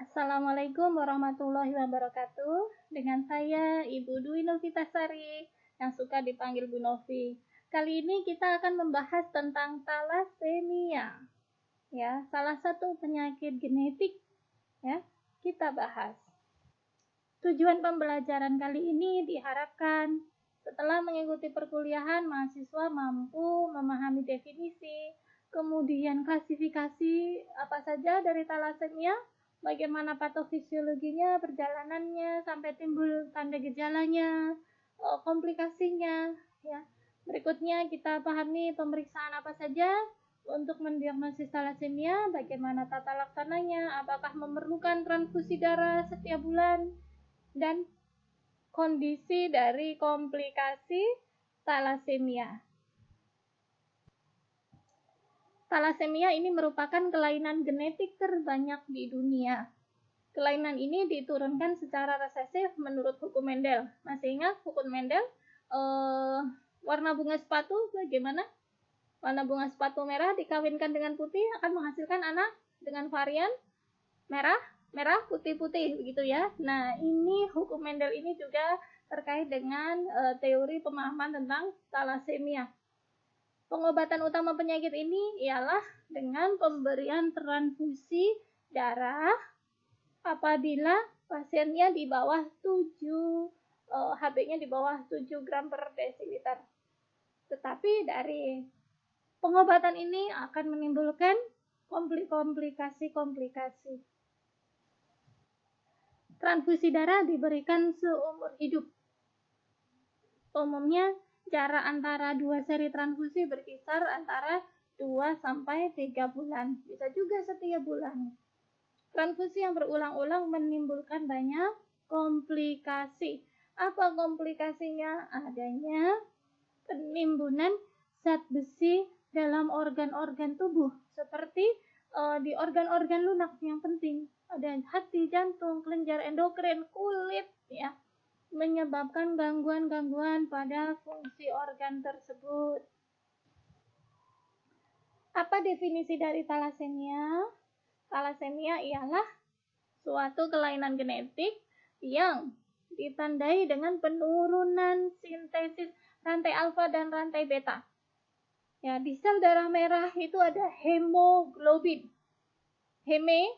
Assalamualaikum warahmatullahi wabarakatuh. Dengan saya Ibu Dwi Novitasari yang suka dipanggil Bu Novi. Kali ini kita akan membahas tentang talasemia. Ya, salah satu penyakit genetik ya, kita bahas. Tujuan pembelajaran kali ini diharapkan setelah mengikuti perkuliahan, mahasiswa mampu memahami definisi, kemudian klasifikasi apa saja dari talasemia, bagaimana patofisiologinya, perjalanannya, sampai timbul tanda gejalanya, komplikasinya. Ya. Berikutnya kita pahami pemeriksaan apa saja untuk mendiagnosis talasemia, bagaimana tata laksananya, apakah memerlukan transfusi darah setiap bulan, dan kondisi dari komplikasi talasemia. Talasemia ini merupakan kelainan genetik terbanyak di dunia. Kelainan ini diturunkan secara resesif menurut hukum Mendel. Masih ingat hukum Mendel? Warna bunga sepatu bagaimana? Warna bunga sepatu merah dikawinkan dengan putih akan menghasilkan anak dengan varian merah putih-putih begitu ya. Nah, ini hukum Mendel ini juga terkait dengan teori pemahaman tentang talasemia. Pengobatan utama penyakit ini ialah dengan pemberian transfusi darah apabila pasiennya di bawah 7 Hb-nya di bawah 7 gram per desiliter. Tetapi dari pengobatan ini akan menimbulkan komplikasi. Transfusi darah diberikan seumur hidup. Umumnya jarak antara 2 seri transfusi berkisar antara 2 sampai 3 bulan, bisa juga setiap bulan. Transfusi yang berulang-ulang menimbulkan banyak komplikasi. Apa komplikasinya? Adanya penimbunan zat besi dalam organ-organ tubuh, seperti di organ-organ lunak yang penting, ada hati, jantung, kelenjar endokrin, kulit, ya, menyebabkan gangguan-gangguan pada fungsi organ tersebut. Apa definisi dari talasemia? Talasemia ialah suatu kelainan genetik yang ditandai dengan penurunan sintesis rantai alfa dan rantai beta. Ya, di sel darah merah itu ada hemoglobin, heme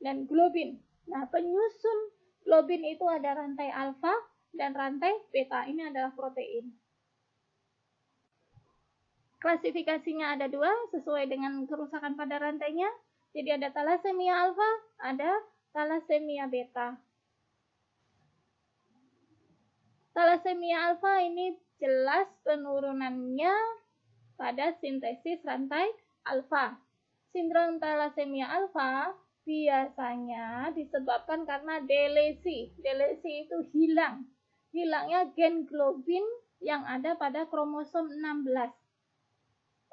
dan globin. Nah, penyusun globin itu ada rantai alfa dan rantai beta. Ini adalah protein. Klasifikasinya ada 2 sesuai dengan kerusakan pada rantainya. Jadi ada talasemia alfa, ada talasemia beta. Talasemia alfa ini jelas penurunannya pada sintesis rantai alfa. Sindrom talasemia alfa biasanya disebabkan karena delesi. Delesi itu hilangnya gen globin yang ada pada kromosom 16.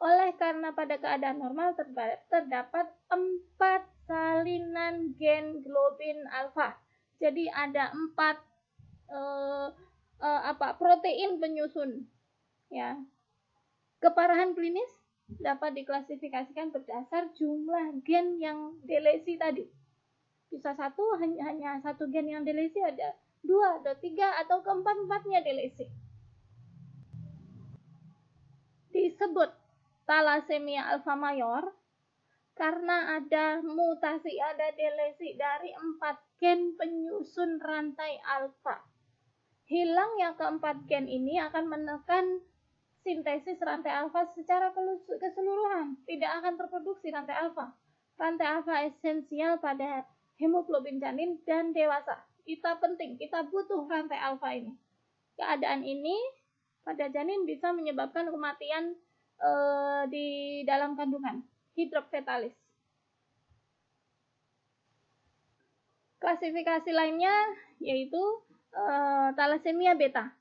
Oleh karena pada keadaan normal terdapat 4 salinan gen globin alfa. Jadi ada 4 protein penyusun. Ya. Keparahan klinis dapat diklasifikasikan berdasar jumlah gen yang delesi tadi. Bisa hanya satu gen yang delesi, ada 2 atau 3 atau keempat-empatnya delesi. Disebut talasemia alfa mayor karena ada mutasi, ada delesi dari 4 gen penyusun rantai alfa. Hilang yang keempat gen ini akan menekan sintesis rantai alfa secara keseluruhan. Tidak akan terproduksi rantai alfa. Rantai alfa esensial pada hemoglobin janin dan dewasa. Kita penting, kita butuh rantai alfa ini. Keadaan ini pada janin bisa menyebabkan kematian di dalam kandungan, hidrofetalis. Klasifikasi lainnya yaitu talasemia beta.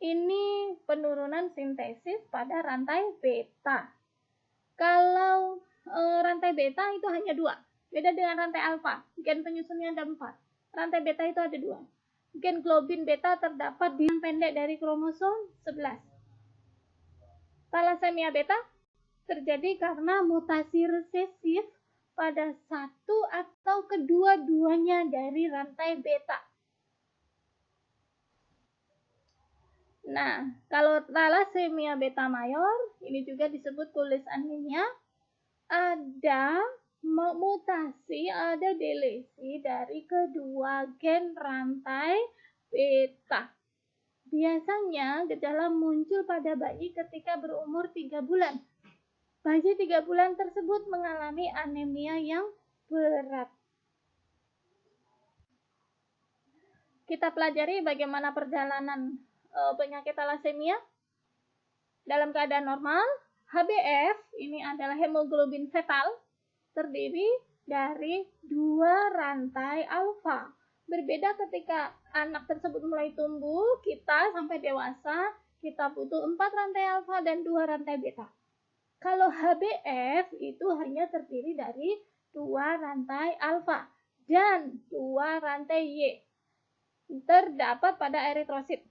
Ini penurunan sintesis pada rantai beta. Kalau rantai beta itu hanya 2, beda dengan rantai alfa. Gen penyusunnya ada 4. Rantai beta itu ada 2. Gen globin beta terdapat di yang pendek dari kromosom 11. Talasemia beta terjadi karena mutasi resesif pada satu atau kedua-duanya dari rantai beta. Nah, kalau thalassemia beta mayor, ini juga disebut kulis anemia, ada mutasi, ada delesi dari kedua gen rantai beta. Biasanya gejala muncul pada bayi ketika berumur 3 bulan. Bayi 3 bulan tersebut mengalami anemia yang berat. Kita pelajari bagaimana perjalanan penyakit thalassemia. Dalam keadaan normal, HbF ini adalah hemoglobin fetal, terdiri dari 2 rantai alfa. Berbeda ketika anak tersebut mulai tumbuh, kita sampai dewasa, kita butuh 4 rantai alfa dan 2 rantai beta. Kalau HbF itu hanya terdiri dari 2 rantai alfa dan 2 rantai Y. Terdapat pada eritrosit,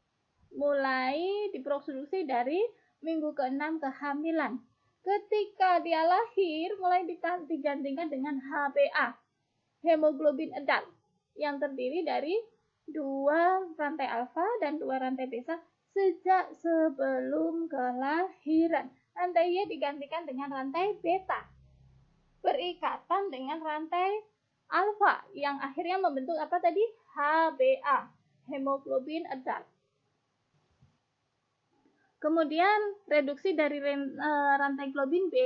mulai diproduksi dari minggu ke-6 kehamilan. Ketika dia lahir, mulai digantikan dengan HbA, hemoglobin adult, yang terdiri dari 2 rantai alfa dan 2 rantai beta sejak sebelum kelahiran. Rantai Y digantikan dengan rantai beta, berikatan dengan rantai alfa, yang akhirnya membentuk apa tadi? HbA, hemoglobin adult. Kemudian reduksi dari rantai globin B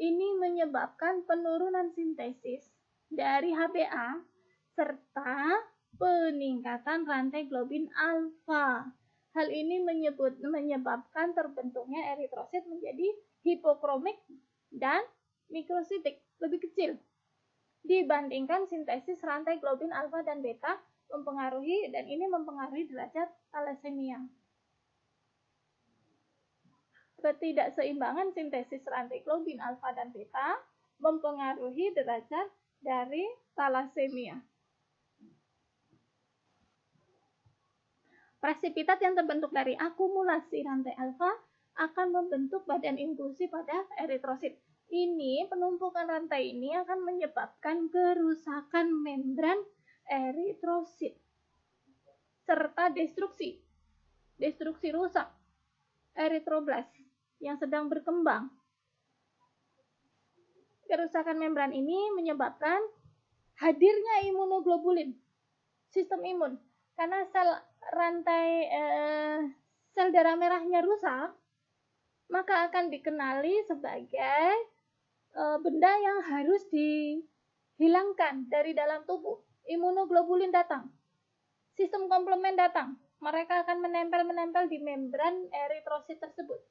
ini menyebabkan penurunan sintesis dari HbA serta peningkatan rantai globin alfa. Hal ini menyebabkan terbentuknya eritrosit menjadi hipokromik dan mikrositik, lebih kecil dibandingkan sintesis rantai globin alfa dan beta, dan ini mempengaruhi derajat thalassemia. Ketidakseimbangan sintesis rantai globin alfa dan beta mempengaruhi derajat dari thalassemia. Presipitat yang terbentuk dari akumulasi rantai alfa akan membentuk badan impulsi pada eritrosit. Ini, penumpukan rantai ini akan menyebabkan kerusakan membran eritrosit serta destruksi rusak eritroblas yang sedang berkembang. Kerusakan membran ini menyebabkan hadirnya imunoglobulin, sistem imun. Karena sel darah merahnya rusak, maka akan dikenali sebagai benda yang harus dihilangkan dari dalam tubuh. Imunoglobulin datang, sistem komplement datang. Mereka akan menempel di membran eritrosit tersebut.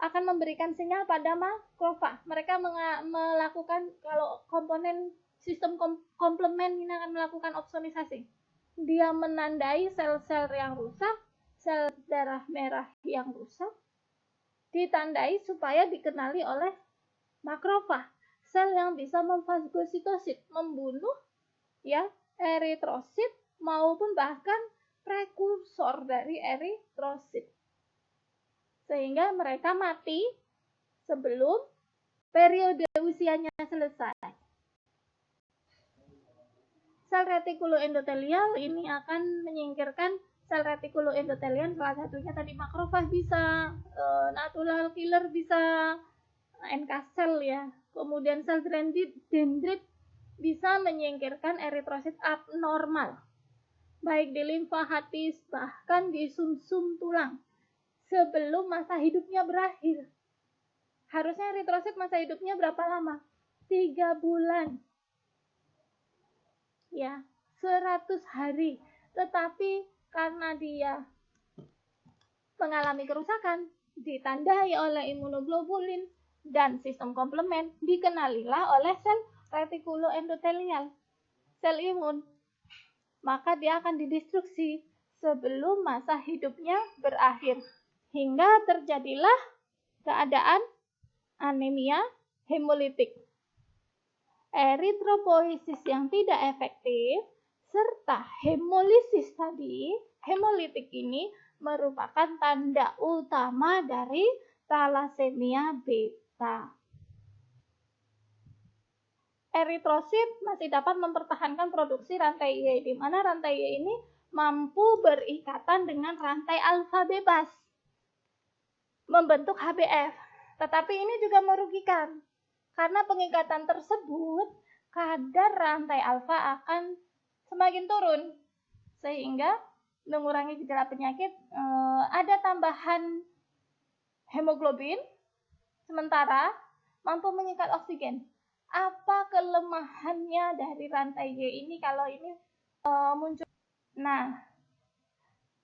Akan memberikan sinyal pada makrofag. Mereka melakukan, kalau komponen sistem komplement ini akan melakukan opsonisasi. Dia menandai sel-sel yang rusak, sel darah merah yang rusak, ditandai supaya dikenali oleh makrofag, sel yang bisa memfagositosit, membunuh ya eritrosit maupun bahkan prekursor dari eritrosit, sehingga mereka mati sebelum periode usianya selesai. Sel retikuloendotelial ini akan menyingkirkan sel retikuloendotelial, salah satunya tadi makrofag bisa, natural killer bisa, NK sel ya. Kemudian sel dendrit bisa menyingkirkan eritrosit abnormal, baik di limfa, hati, bahkan di sumsum tulang sebelum masa hidupnya berakhir. Harusnya eritrosit masa hidupnya berapa lama? 3 bulan. Ya, 100 hari. Tetapi karena dia mengalami kerusakan, ditandai oleh imunoglobulin dan sistem komplement, dikenalilah oleh sel retikuloendotelial, sel imun. Maka dia akan didestruksi sebelum masa hidupnya berakhir, hingga terjadilah keadaan anemia hemolitik, eritropoiesis yang tidak efektif, serta hemolisis tadi. Hemolitik ini merupakan tanda utama dari thalassemia beta. eritrosit masih dapat mempertahankan produksi rantai Y, di mana rantai Y ini mampu berikatan dengan rantai alfa bebas, membentuk HbF. Tetapi ini juga merugikan, karena pengikatan tersebut kadar rantai alfa akan semakin turun, sehingga mengurangi gejala penyakit. Ada tambahan hemoglobin, sementara mampu mengikat oksigen. Apa kelemahannya dari rantai Y ini kalau ini muncul? Nah,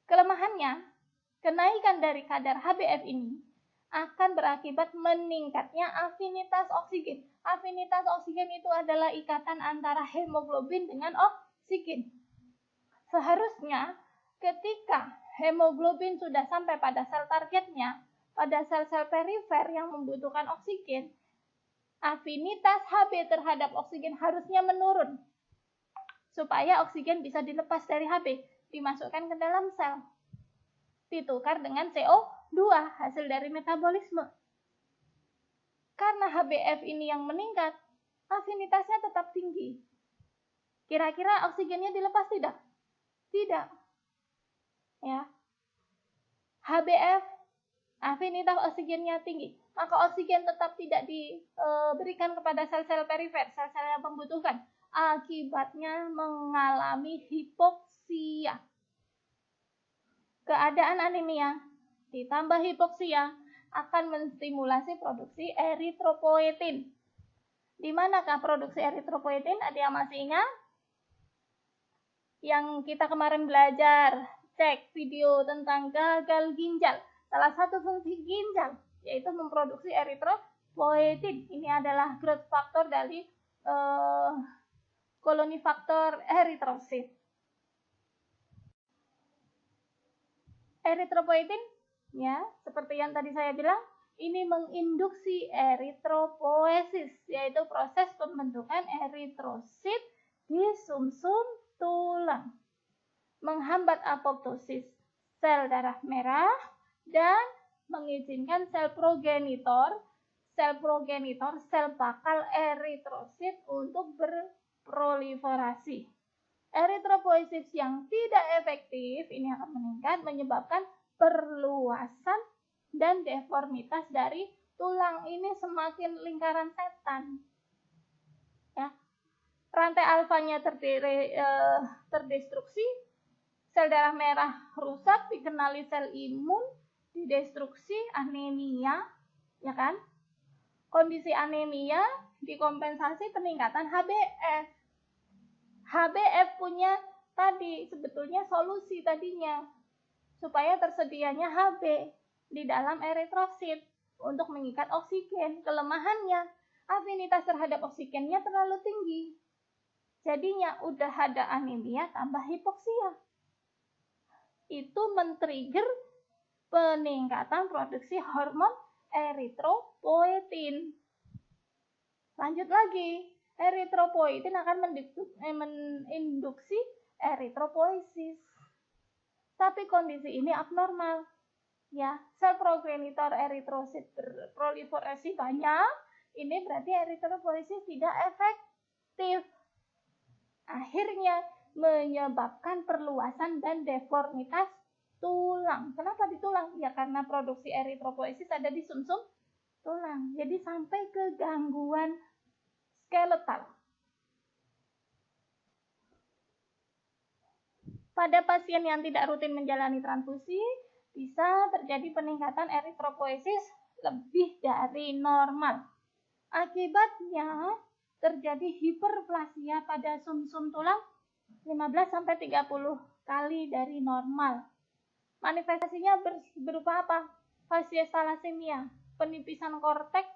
kelemahannya, kenaikan dari kadar HbF ini akan berakibat meningkatnya afinitas oksigen. Afinitas oksigen itu adalah ikatan antara hemoglobin dengan oksigen. Seharusnya ketika hemoglobin sudah sampai pada sel targetnya, pada sel-sel perifer yang membutuhkan oksigen, afinitas Hb terhadap oksigen harusnya menurun, supaya oksigen bisa dilepas dari Hb, dimasukkan ke dalam sel, ditukar dengan CO2 hasil dari metabolisme. Karena HbF ini yang meningkat, afinitasnya tetap tinggi. Kira-kira oksigennya dilepas tidak? Tidak. Ya. HbF, afinitas oksigennya tinggi, maka oksigen tetap tidak diberikan kepada sel-sel perifer, sel-sel yang membutuhkan. Akibatnya mengalami hipoksia. Keadaan anemia ditambah hipoksia akan menstimulasi produksi eritropoietin. Di manakah produksi eritropoietin? Ada yang masih ingat? Yang kita kemarin belajar, cek video tentang gagal ginjal. Salah satu fungsi ginjal yaitu memproduksi eritropoietin. Ini adalah growth factor dari koloni faktor eritrosit. Eritropoietin, ya, seperti yang tadi saya bilang, ini menginduksi eritropoiesis, yaitu proses pembentukan eritrosit di sumsum tulang, menghambat apoptosis sel darah merah dan mengizinkan sel progenitor, sel bakal eritrosit untuk berproliferasi. Eritropoiesis yang tidak efektif ini akan meningkat, menyebabkan perluasan dan deformitas dari tulang. Ini semakin lingkaran setan. Ya. Rantai alfanya terdestruksi, sel darah merah rusak, dikenali sel imun, didestruksi, anemia, ya kan? Kondisi anemia dikompensasi peningkatan HbF. HbF punya tadi sebetulnya solusi tadinya supaya tersedianya Hb di dalam eritrosit untuk mengikat oksigen. Kelemahannya, afinitas terhadap oksigennya terlalu tinggi. Jadinya udah ada anemia tambah hipoksia. Itu men-trigger peningkatan produksi hormon eritropoietin. Lanjut lagi. Eritropoietin akan menginduksi eritropoiesis. Tapi kondisi ini abnormal. Ya, sel progenitor eritrosit berproliferasi banyak. Ini berarti eritropoiesis tidak efektif. Akhirnya menyebabkan perluasan dan deformitas tulang. Kenapa di tulang? Ya karena produksi eritropoiesis ada di sumsum tulang. Jadi sampai ke gangguan skeletal. Pada pasien yang tidak rutin menjalani transfusi, bisa terjadi peningkatan eritropoiesis lebih dari normal. Akibatnya terjadi hiperplasia pada sumsum tulang 15-30 kali dari normal. Manifestasinya berupa apa? Fasies talasemia, penipisan korteks,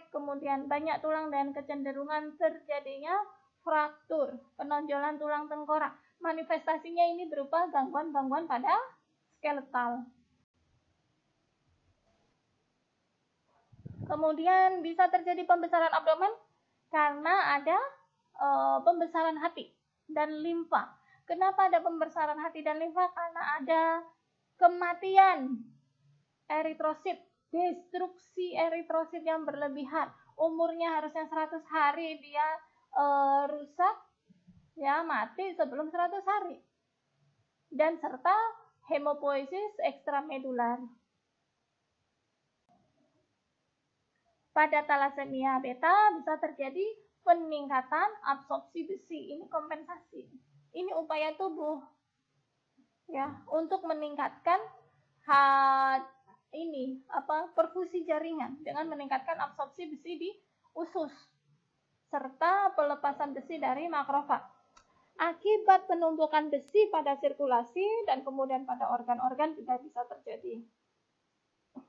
kemudian banyak tulang dan kecenderungan terjadinya fraktur, penonjolan tulang tengkorak. Manifestasinya ini berupa gangguan-gangguan pada skeletal. Kemudian bisa terjadi pembesaran abdomen karena ada pembesaran hati dan limfa. Kenapa ada pembesaran hati dan limfa? Karena ada kematian eritrosit, destruksi eritrosit yang berlebihan umurnya harusnya 100 hari dia rusak, ya mati sebelum 100 hari. Dan serta hemopoiesis ekstramedular. Pada thalassemia beta bisa terjadi peningkatan absorpsi besi. Ini kompensasi. Ini upaya tubuh ya untuk meningkatkan perfusi jaringan dengan meningkatkan absorpsi besi di usus serta pelepasan besi dari makrofag. Akibat penumpukan besi pada sirkulasi dan kemudian pada organ-organ juga bisa terjadi.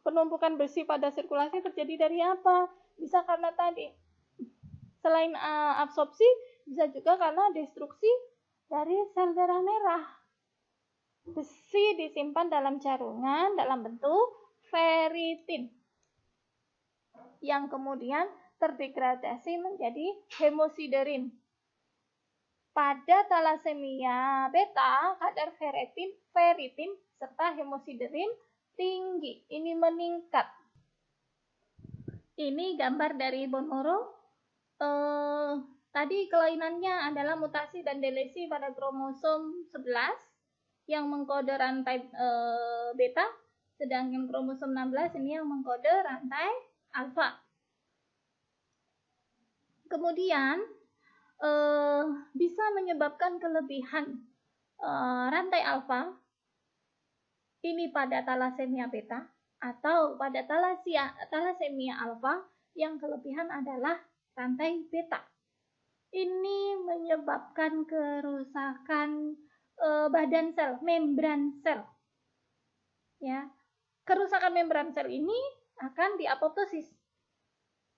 Penumpukan besi pada sirkulasi terjadi dari apa? Bisa karena tadi, selain absorpsi, bisa juga karena destruksi dari sel darah merah. Besi disimpan dalam jarungan dalam bentuk ferritin yang kemudian terdegradasi menjadi hemosiderin. Pada thalassemia beta, kadar ferritin serta hemosiderin tinggi. Ini meningkat. Ini gambar dari bone marrow. Tadi kelainannya adalah mutasi dan delesi pada kromosom 11 yang mengkode rantai beta, sedangkan kromosom 16 ini yang mengkode rantai alfa. Kemudian bisa menyebabkan kelebihan rantai alfa ini pada thalassemia beta atau pada thalassemia alfa yang kelebihan adalah rantai beta. Ini menyebabkan kerusakan badan sel, membran sel. Ya, kerusakan membran sel ini akan diapoptosis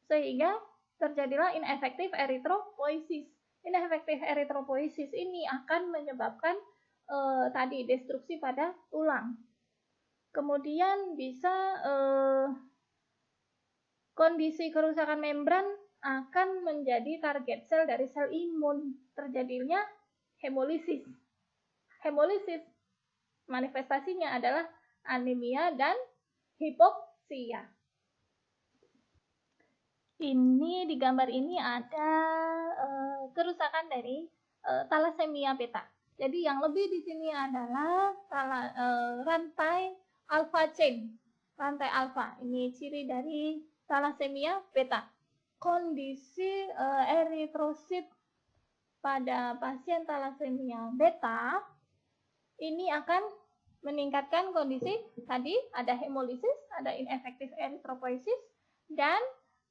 sehingga terjadilah ineffective erythropoiesis. Ineffective erythropoiesis ini akan menyebabkan tadi destruksi pada tulang. Kemudian bisa kondisi kerusakan membran akan menjadi target sel dari sel imun. Terjadinya hemolisis. Hemolisis manifestasinya adalah anemia dan hipoksia. Ini di gambar ini ada kerusakan dari thalassemia beta. Jadi yang lebih di sini adalah rantai alpha chain, rantai alpha. Ini ciri dari thalassemia beta. Kondisi eritrosit pada pasien thalassemia beta ini akan meningkatkan kondisi tadi ada hemolisis, ada ineffective erythropoiesis, dan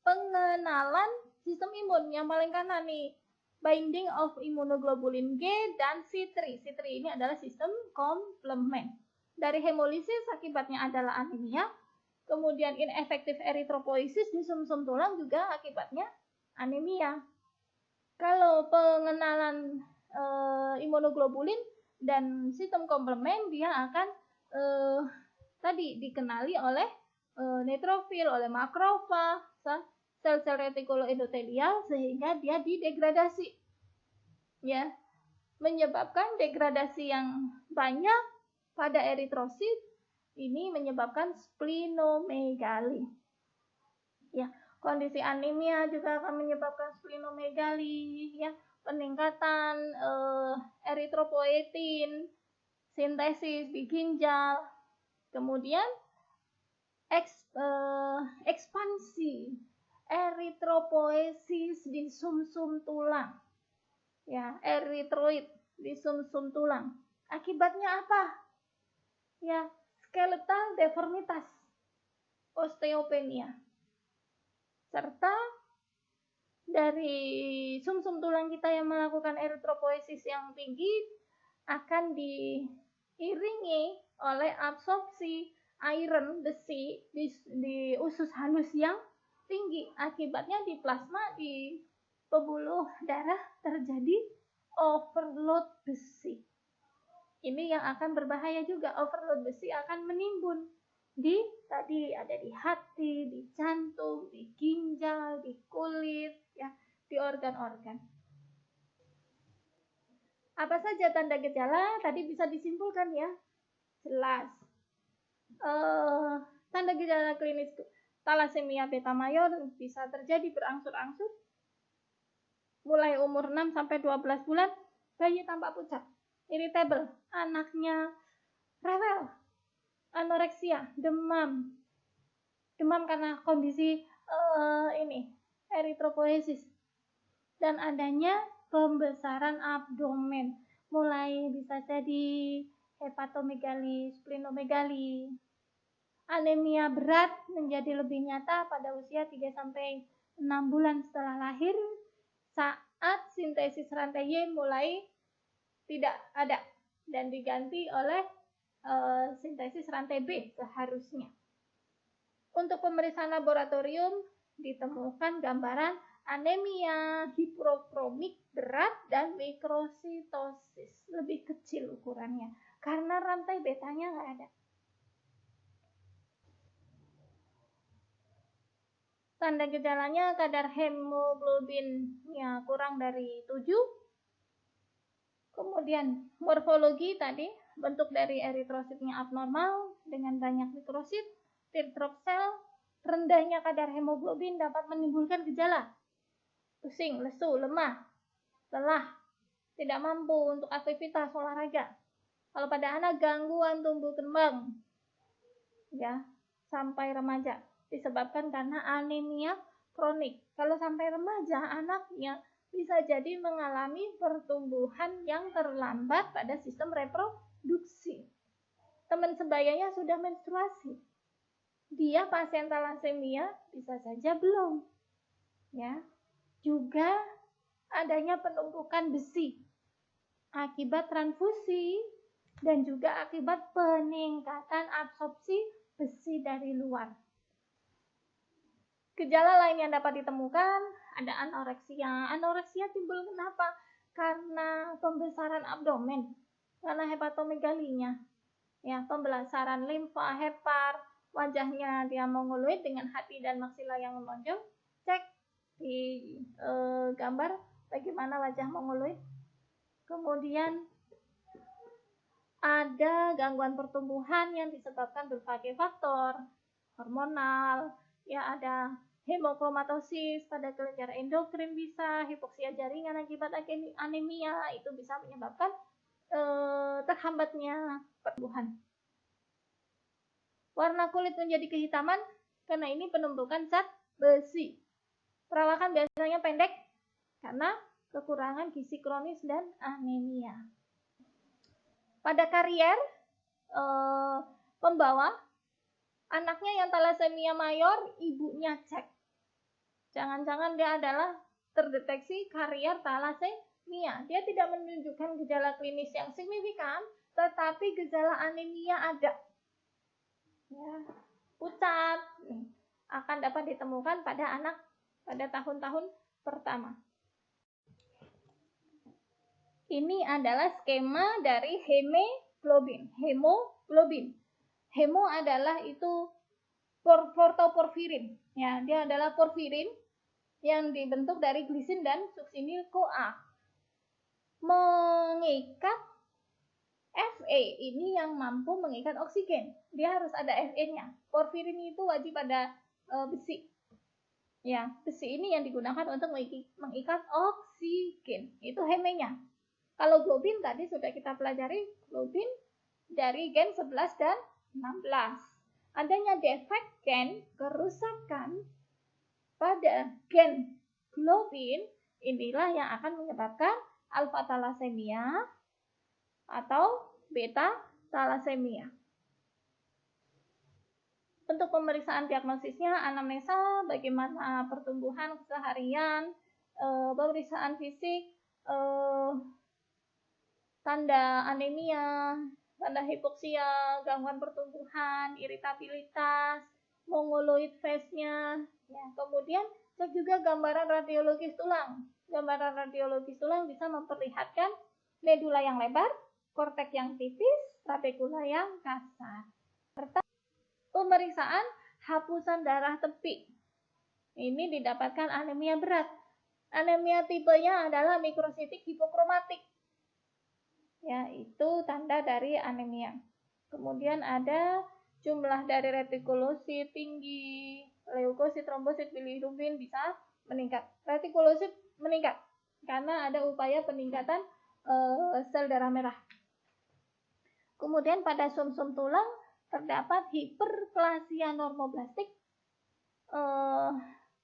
pengenalan sistem imun yang paling kanan nih, binding of immunoglobulin G dan C3. C3 ini adalah sistem komplement. Dari hemolisis akibatnya adalah anemia, kemudian ineffective erythropoiesis di sumsum tulang juga akibatnya anemia. Kalau pengenalan immunoglobulin dan sistem komplement, dia akan tadi dikenali oleh neutrofil, oleh makrofag, sel-sel retikuloendotelial, sehingga dia didegradasi. Ya, menyebabkan degradasi yang banyak pada eritrosit, ini menyebabkan splenomegali. Ya, kondisi anemia juga akan menyebabkan splenomegali, ya, peningkatan eritropoietin, sintesis di ginjal, kemudian ekspansi eritropoiesis di sumsum tulang, ya, eritroid di sumsum tulang. Akibatnya apa? Ya, skeletal deformitas, osteopenia, serta dari sumsum tulang kita yang melakukan eritropoiesis yang tinggi akan diiringi oleh absorpsi iron, besi di usus halus yang tinggi. Akibatnya di plasma, di pembuluh darah terjadi overload besi. Ini yang akan berbahaya juga. Overload besi akan menimbun tadi ada di hati, di jantung, di ginjal, di kulit, ya, di organ-organ. Apa saja tanda gejala? Tadi bisa disimpulkan ya, jelas. Tanda gejala klinis Talasemia beta mayor bisa terjadi berangsur-angsur. Mulai umur 6 sampai 12 bulan, bayi tampak pucat, irritable, anaknya rewel, anoreksia, demam karena kondisi eritropoiesis, dan adanya pembesaran abdomen, mulai bisa jadi hepatomegali, splenomegali. Anemia berat menjadi lebih nyata pada usia 3-6 bulan setelah lahir, saat sintesis rantai Y mulai tidak ada dan diganti oleh sintesis rantai B seharusnya. Untuk pemeriksaan laboratorium ditemukan gambaran anemia hipokromik berat dan mikrositosis, lebih kecil ukurannya karena rantai betanya nggak ada. Tanda gejalanya kadar hemoglobinnya kurang dari 7. Kemudian morfologi tadi, bentuk dari eritrositnya abnormal dengan banyak mikrosit, teardrop cell, rendahnya kadar hemoglobin dapat menimbulkan gejala pusing, lesu, lemah, lelah, tidak mampu untuk aktivitas olahraga. Kalau pada anak, gangguan tumbuh kembang ya sampai remaja, disebabkan karena anemia kronik. Kalau sampai remaja, anaknya bisa jadi mengalami pertumbuhan yang terlambat pada sistem reproduksi. Teman sebayanya sudah menstruasi, dia pasien talasemia bisa saja belum. Ya, juga adanya penumpukan besi akibat transfusi dan juga akibat peningkatan absorpsi besi dari luar. Gejala lain yang dapat ditemukan ada anoreksia. Anoreksia timbul kenapa? Karena pembesaran abdomen, karena hepatomegalinya. Ya, pembesaran limfa, hepar, wajahnya dia mongoloid dengan hati dan maksila yang menonjol. Cek di gambar bagaimana wajah mongoloid. Kemudian ada gangguan pertumbuhan yang disebabkan berbagai faktor, hormonal, ya ada hemokromatosis pada kelenjar endokrin, bisa hipoksia jaringan akibat anemia, itu bisa menyebabkan terhambatnya pertumbuhan. Warna kulit menjadi kehitaman karena ini penumpukan zat besi. Perawakan biasanya pendek karena kekurangan gizi kronis dan anemia. Pada karier pembawa, anaknya yang talasemia mayor, ibunya cek. Jangan-jangan dia adalah terdeteksi karier talasemia. Dia tidak menunjukkan gejala klinis yang signifikan, tetapi gejala anemia ada. Ya, pucat akan dapat ditemukan pada anak pada tahun-tahun pertama. Ini adalah skema dari hemoglobin. Hemo adalah itu portoporfirin. Ya, dia adalah porfirin yang dibentuk dari glisin dan suksinil CoA. Mengikat Fe ini yang mampu mengikat oksigen. Dia harus ada Fe-nya. Porfirin itu wajib pada besi. Ya, besi ini yang digunakan untuk mengikat oksigen. Itu hemenya. Kalau globin tadi sudah kita pelajari, globin dari gen 11 dan 16. Adanya defek gen, kerusakan pada gen globin, inilah yang akan menyebabkan alfa talasemia atau beta talasemia. Untuk pemeriksaan diagnosisnya, anamnesa, bagaimana pertumbuhan keseharian, pemeriksaan fisik, tanda anemia, tanda hipoksia, gangguan pertumbuhan, iritabilitas, mongoloid phase-nya. Ya, kemudian cek juga gambaran radiologis tulang. Gambaran radiologis tulang bisa memperlihatkan medula yang lebar, korteks yang tipis, trabekula yang kasar. Serta pemeriksaan hapusan darah tepi. Ini didapatkan anemia berat. Anemia tipenya adalah mikrositik hipokromatik. Ya, itu tanda dari anemia. Kemudian ada jumlah dari retikulosit tinggi, Leukosit, trombosit, bilirubin bisa meningkat. Retikulosit meningkat karena ada upaya peningkatan sel darah merah. Kemudian pada sumsum tulang terdapat hiperplasia normoblastik.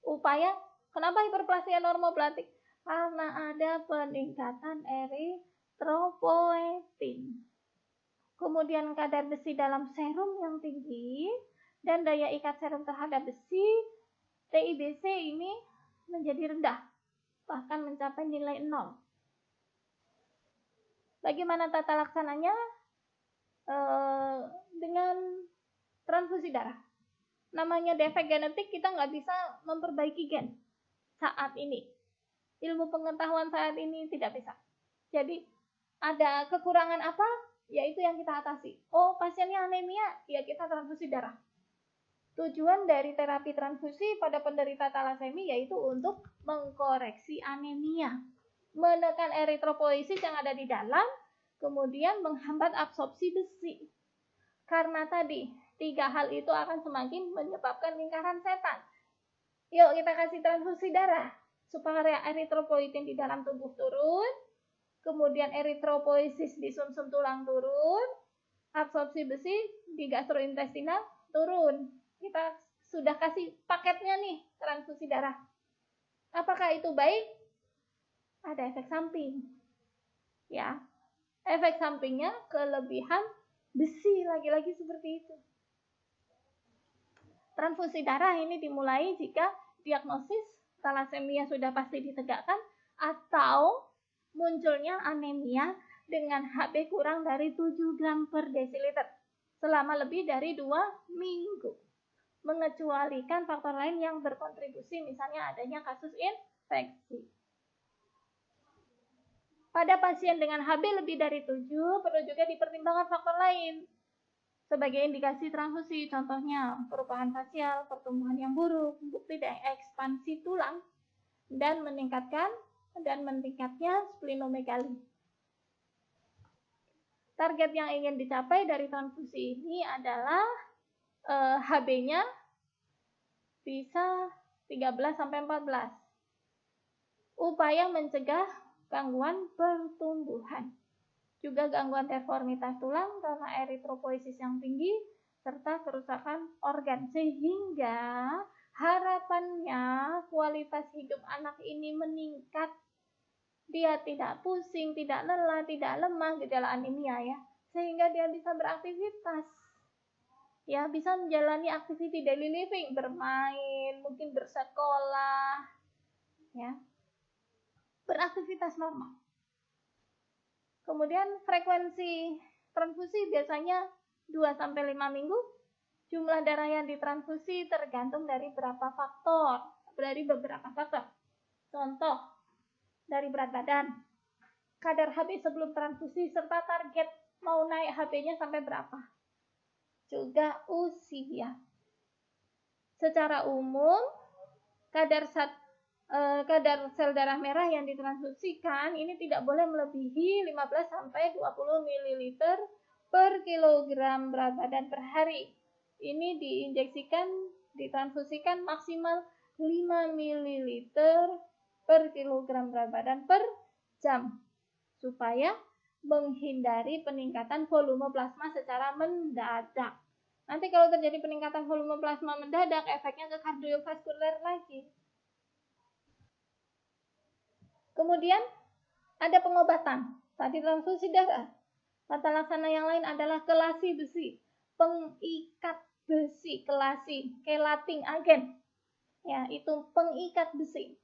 Upaya kenapa hiperplasia normoblastik? Karena ada peningkatan eritropoietin. Kemudian kadar besi dalam serum yang tinggi dan daya ikat serum terhadap besi TIBC ini menjadi rendah, bahkan mencapai nilai 0. Bagaimana tata laksananya? Dengan transfusi darah. Namanya defek genetik, kita nggak bisa memperbaiki gen saat ini. Ilmu pengetahuan saat ini tidak bisa. Jadi ada kekurangan apa? Yaitu yang kita atasi. Oh, pasiennya anemia, ya kita transfusi darah. Tujuan dari terapi transfusi pada penderita talasemi yaitu untuk mengkoreksi anemia, menekan eritropoiesis yang ada di dalam, kemudian menghambat absorpsi besi. Karena tadi 3 hal itu akan semakin menyebabkan lingkaran setan. Yuk kita kasih transfusi darah supaya eritropoietin di dalam tubuh turun, kemudian eritropoiesis di sumsum tulang turun, absorpsi besi di gastrointestinal turun. Kita sudah kasih paketnya nih, transfusi darah. Apakah itu baik? Ada efek samping. Ya. Efek sampingnya kelebihan besi, lagi-lagi seperti itu. Transfusi darah ini dimulai jika diagnosis talasemia sudah pasti ditegakkan atau munculnya anemia dengan HB kurang dari 7 gram per desiliter selama lebih dari 2 minggu. Mengecualikan faktor lain yang berkontribusi, misalnya adanya kasus infeksi. Pada pasien dengan HB lebih dari 7, perlu juga dipertimbangkan faktor lain sebagai indikasi transfusi, contohnya perubahan fasial, pertumbuhan yang buruk, bukti dari ekspansi tulang, dan meningkatnya splenomegali. Target yang ingin dicapai dari transfusi ini adalah HB-nya bisa 13-14. Upaya mencegah gangguan pertumbuhan. Juga gangguan deformitas tulang karena eritropoiesis yang tinggi serta kerusakan organ, sehingga harapannya kualitas hidup anak ini meningkat. Dia tidak pusing, tidak lelah, tidak lemah, gejala anemia ya, sehingga dia bisa beraktivitas. Ya, bisa menjalani activity daily living, bermain, mungkin bersekolah, ya. Beraktivitas normal. Kemudian frekuensi transfusi biasanya 2-5 minggu. Jumlah darah yang ditransfusi tergantung dari beberapa faktor. Contoh, dari berat badan, kadar HB sebelum transfusi, serta target mau naik HB-nya sampai berapa. Juga usia. Secara umum, kadar sel darah merah yang ditransfusikan ini tidak boleh melebihi 15-20 ml per kilogram berat badan per hari. Ini ditransfusikan maksimal 5 ml per kilogram berat badan per jam supaya menghindari peningkatan volume plasma secara mendadak. Nanti kalau terjadi peningkatan volume plasma mendadak, efeknya ke kardiovaskuler lagi. Kemudian ada pengobatan saat transfusi darah. Tata laksana yang lain adalah kelasi besi, pengikat besi, chelating agent. Ya, itu pengikat besi.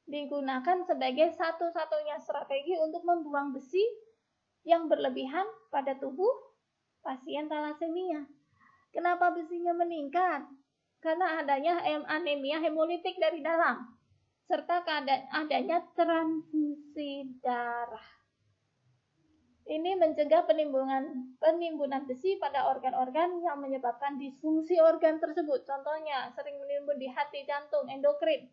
Digunakan sebagai satu-satunya strategi untuk membuang besi yang berlebihan pada tubuh pasien talasemia. Kenapa besinya meningkat? Karena adanya anemia hemolitik dari dalam, serta adanya transfusi darah. Ini mencegah penimbunan besi pada organ-organ yang menyebabkan disfungsi organ tersebut. Contohnya, sering menimbun di hati, jantung, endokrin.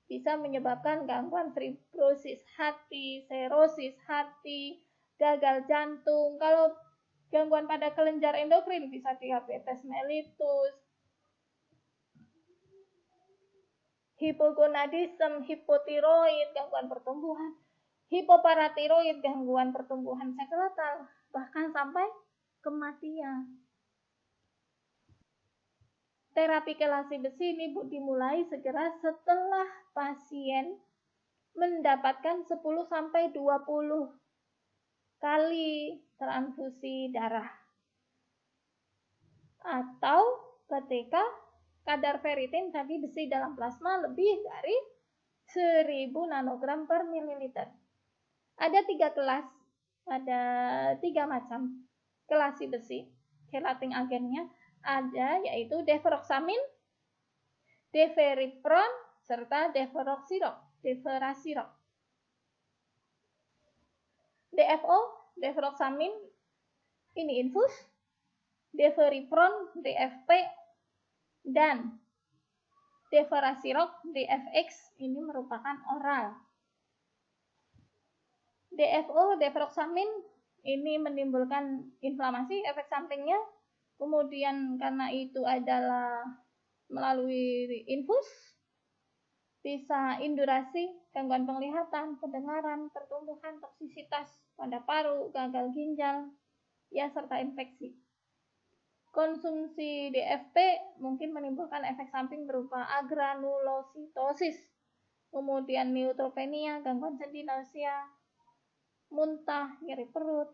Bisa menyebabkan gangguan fibrosis hati, serosis hati, gagal jantung. Kalau gangguan pada kelenjar endokrin bisa diabetes mellitus, hipogonadisme, hipotiroid, gangguan pertumbuhan, hipoparatiroid, gangguan pertumbuhan skeletal, bahkan sampai kematian. Terapi kelasi besi ini dimulai segera setelah pasien mendapatkan 10-20 kali transfusi darah. Atau ketika kadar ferritin tadi besi dalam plasma lebih dari 1000 nanogram per mililiter. Ada 3 kelas, ada 3 macam kelasi besi, chelating agennya. Ada yaitu deferoxamine, deferipron, serta deferoxirok, deferasirok. DFO, deferoxamine, ini infus, deferipron, DFP, dan deferasirok, DFX, ini merupakan oral. DFO, deferoxamine, ini menimbulkan inflamasi, efek sampingnya. Kemudian karena itu adalah melalui infus, bisa indurasi, gangguan penglihatan, pendengaran, pertumbuhan, toksisitas pada paru, gagal ginjal, ya serta infeksi. Konsumsi DFP mungkin menimbulkan efek samping berupa agranulositosis, kemudian neutropenia, gangguan sendi, nausea, muntah, nyeri perut.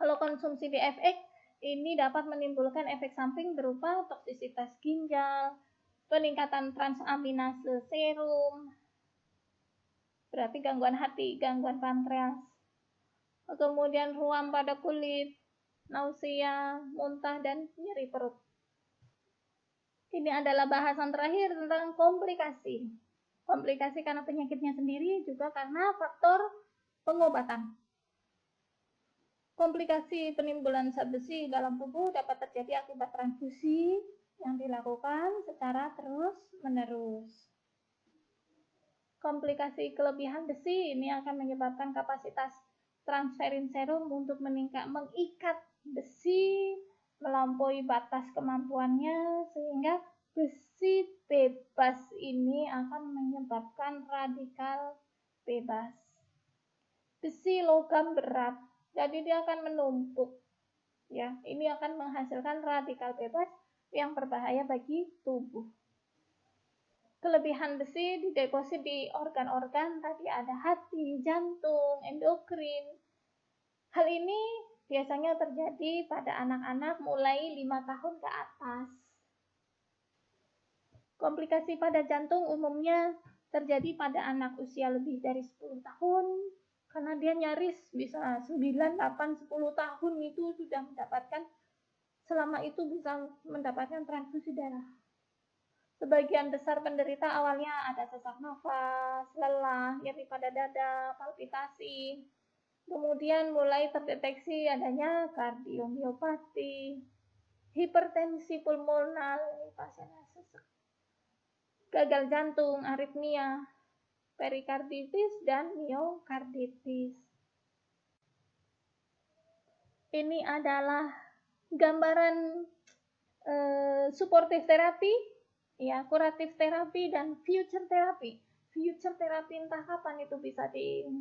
Kalau konsumsi DFX ini dapat menimbulkan efek samping berupa toksisitas ginjal, peningkatan transaminase serum, berarti gangguan hati, gangguan pankreas, kemudian ruam pada kulit, nausea, muntah, dan nyeri perut. Ini adalah bahasan terakhir tentang komplikasi. Komplikasi karena penyakitnya sendiri, juga karena faktor pengobatan. Komplikasi penimbulan zat besi dalam tubuh dapat terjadi akibat transfusi yang dilakukan secara terus-menerus. Komplikasi kelebihan besi ini akan menyebabkan kapasitas transferin serum untuk mengikat besi melampaui batas kemampuannya, sehingga besi bebas ini akan menyebabkan radikal bebas. Besi logam berat, jadi dia akan menumpuk. Ya, ini akan menghasilkan radikal bebas yang berbahaya bagi tubuh. Kelebihan besi dideposit di organ-organ, tadi ada hati, jantung, endokrin. Hal ini biasanya terjadi pada anak-anak mulai 5 tahun ke atas. Komplikasi pada jantung umumnya terjadi pada anak usia lebih dari 10 tahun, karena dia nyaris bisa 9, 8, 10 tahun itu sudah mendapatkan, selama itu bisa mendapatkan transfusi darah. Sebagian besar penderita awalnya ada sesak nafas, lelah, nyeri pada dada, palpitasi. Kemudian mulai terdeteksi adanya kardiomiopati, hipertensi pulmonal, pasiennya sesak, gagal jantung, aritmia, perikarditis, dan miokarditis. Ini adalah gambaran supportive terapi, ya, kuratif terapi, dan future terapi. Future terapi entah kapan itu bisa dipakai,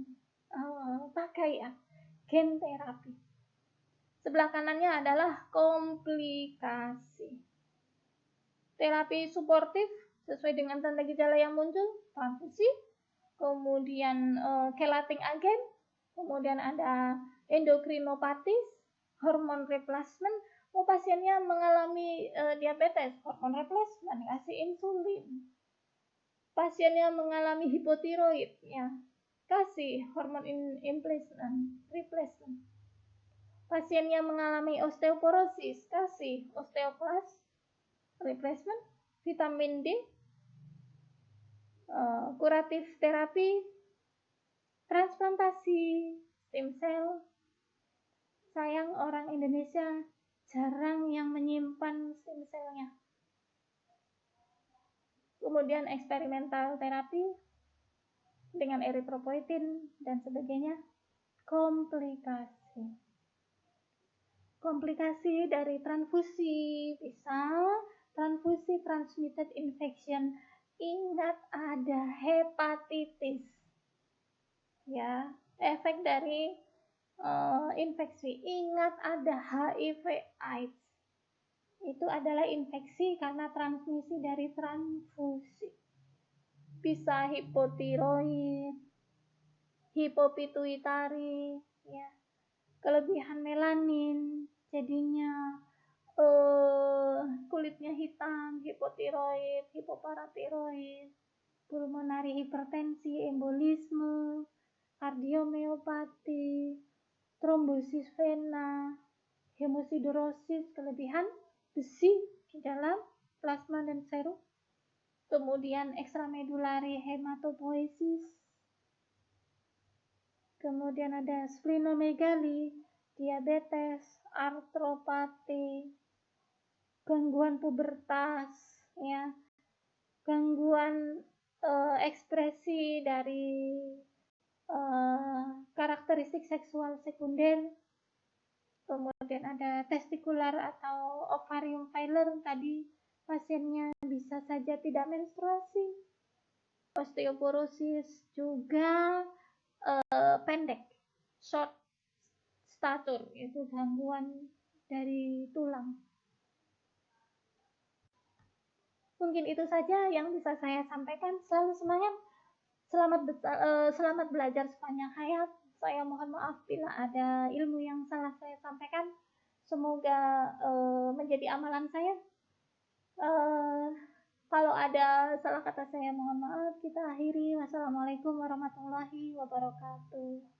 ya. Gen terapi. Sebelah kanannya adalah komplikasi. Terapi suportif sesuai dengan tanda gejala yang muncul, transfusi, kemudian chelating agent, kemudian ada endokrinopatis, hormon replacement. Pasiennya mengalami diabetes, hormon replacement, kasih insulin. Pasiennya mengalami hipotiroid, ya, kasih hormon replacement. Pasiennya mengalami osteoporosis, kasih osteoblast replacement, vitamin D, kuratif terapi, transplantasi stem cell. Sayang orang Indonesia jarang yang menyimpan stem cell-nya. Kemudian eksperimental terapi dengan eritropoietin dan sebagainya. Komplikasi dari transfusi bisa transfusi transmitted infection. Ingat ada hepatitis. Ya, efek dari infeksi. Ingat ada HIV AIDS. Itu adalah infeksi karena transmisi dari transfusi. Bisa hipotiroid, hipopituitari, ya, kelebihan melanin, jadinya kulitnya hitam, hipotiroid, hipoparatiroid, pulmonari hipertensi, embolisme, kardiomiopati, trombosis vena, hemosidrosis, kelebihan besi di dalam plasma dan serum, kemudian ekstramedulari hematopoiesis, kemudian ada splenomegali, diabetes, artropati, gangguan pubertas, ya, gangguan ekspresi dari karakteristik seksual sekunder. Kemudian ada testikular atau ovarium failure, tadi pasiennya bisa saja tidak menstruasi. Osteoporosis juga pendek, short stature, itu gangguan dari tulang. Mungkin itu saja yang bisa saya sampaikan. Selalu semangat, selamat belajar sepanjang hayat. Saya mohon maaf bila ada ilmu yang salah saya sampaikan. Semoga menjadi amalan saya. Kalau ada salah kata saya mohon maaf. Kita akhiri. Wassalamualaikum warahmatullahi wabarakatuh.